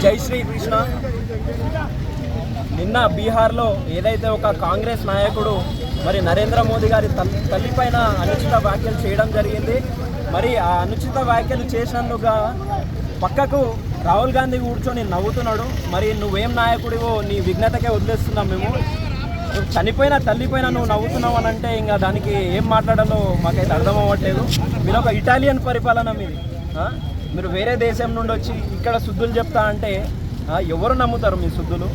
జై శ్రీ కృష్ణ. నిన్న బీహార్లో ఏదైతే ఒక కాంగ్రెస్ నాయకుడు మరి నరేంద్ర మోదీ గారి తల్లిపైన అనుచిత వ్యాఖ్యలు చేయడం జరిగింది. మరి ఆ అనుచిత వ్యాఖ్యలు చేసినందుకు పక్కకు రాహుల్ గాంధీ కూర్చొని నవ్వుతున్నాడు. మరి నువ్వేం నాయకుడివో నీ విఘ్నతకే వదిలేస్తున్నాం మేము. నువ్వు చనిపోయిన తల్లిపైన నువ్వు నవ్వుతున్నావు అని అంటే ఇంకా దానికి ఏం మాట్లాడాలో మాకైతే అర్థం అవ్వట్లేదు. మీరు ఒక ఇటాలియన్ పరిపాలన మీది. మీరు వేరే దేశం నుండి వచ్చి ఇక్కడ శుద్ధులు చెప్తా అంటే ఎవరు నమ్ముతారు మీ శుద్ధులు?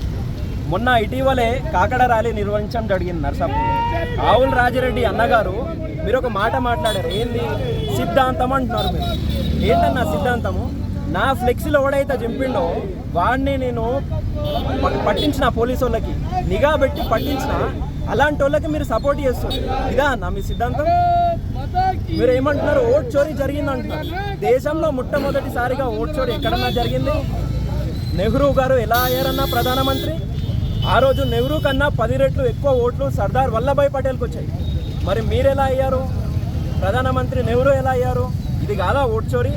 మొన్న ఇటీవలే కాకడ ర్యాలీ నిర్వహించడం జరిగింది నర్సాపూర్. ఆవుల రాజిరెడ్డి అన్నగారు మీరు ఒక మాట మాట్లాడారు. ఏంది సిద్ధాంతం అంటున్నారు మీరు. ఏంటన్నా సిద్ధాంతము? నా ఫ్లెక్సీలో ఎవడైతే చింపిండో వాడిని నేను పట్టించిన పోలీసు వాళ్ళకి నిఘా పెట్టి పట్టించిన అలాంటి వాళ్ళకి మీరు సపోర్ట్ చేస్తారు. ఇదా అన్న మీ సిద్ధాంతం? మీరు ఏమంటున్నారు? ఓట్ చోరీ జరిగింది అంటున్నారు. దేశంలో మొట్టమొదటిసారిగా ఓట్ చోరీ ఎక్కడన్నా జరిగింది? నెహ్రూ గారు ఎలా అయ్యారన్నా ప్రధానమంత్రి? ఆ రోజు నెహ్రూ కన్నా 10 రెట్లు ఎక్కువ ఓట్లు సర్దార్ వల్లభాయ్ పటేల్కి వచ్చాయి. మరి మీరు ఎలా అయ్యారు? ప్రధానమంత్రి నెహ్రూ ఎలా అయ్యారు? ఇది కాదా ఓట్ చోరీ?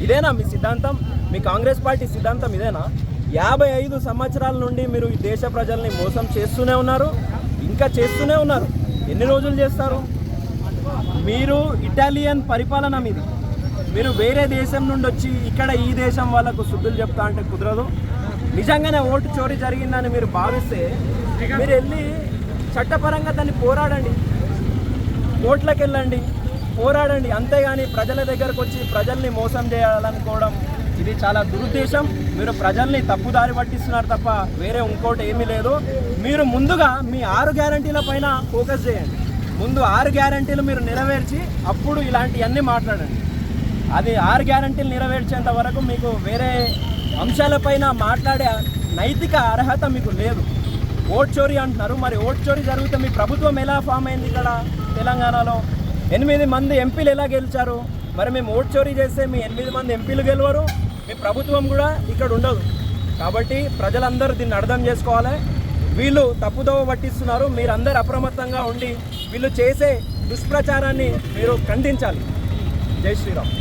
ఇదేనా మీ సిద్ధాంతం? మీ కాంగ్రెస్ పార్టీ సిద్ధాంతం ఇదేనా? 55 సంవత్సరాల నుండి మీరు ఈ దేశ ప్రజల్ని మోసం చేస్తూనే ఉన్నారు, ఇంకా చేస్తూనే ఉన్నారు. ఎన్ని రోజులు చేస్తారు? మీరు ఇటాలియన్ పరిపాలన మీది. మీరు వేరే దేశం నుండి వచ్చి ఇక్కడ ఈ దేశం వాళ్ళకు శుద్ధులు చెప్తా అంటే కుదరదు. నిజంగానే ఓటు చోరీ జరిగిందని మీరు భావిస్తే మీరు వెళ్ళి చట్టపరంగా దాన్ని పోరాడండి, కోర్టులకు వెళ్ళండి, పోరాడండి. అంతేగాని ప్రజల దగ్గరకు వచ్చి ప్రజల్ని మోసం చేయాలనుకోవడం ఇది చాలా దురుద్దేశం. మీరు ప్రజల్ని తప్పుదారి పట్టిస్తున్నారు తప్ప వేరే ఇంకోటి ఏమీ లేదు. మీరు ముందుగా మీ 6 గ్యారంటీల పైన ఫోకస్ చేయండి. ముందు 6 గ్యారంటీలు మీరు నెరవేర్చి అప్పుడు ఇలాంటివన్నీ మాట్లాడండి. అది 6 గ్యారంటీలు నెరవేర్చేంత వరకు మీకు వేరే అంశాలపైన మాట్లాడే నైతిక అర్హత మీకు లేదు. ఓట్ చోరీ అంటున్నారు. మరి ఓట్ చోరీ జరిగితే మీ ప్రభుత్వం ఎలా ఫామ్ అయింది? ఇక్కడ తెలంగాణలో 8 మంది ఎంపీలు ఎలా గెలిచారు? మరి మేము ఓట్ చోరీ చేస్తే మీ 8 మంది ఎంపీలు గెలవరు, మీ ప్రభుత్వం కూడా ఇక్కడ ఉండదు. కాబట్టి ప్రజలందరూ దీన్ని అర్థం చేసుకోవాలి. వీళ్ళు తప్పుదోవ పట్టిస్తున్నారు. మీరందరూ అప్రమత్తంగా ఉండి వీళ్ళు చేసే దుష్ప్రచారాన్ని మీరు ఖండించాలి. జై శ్రీరామ్.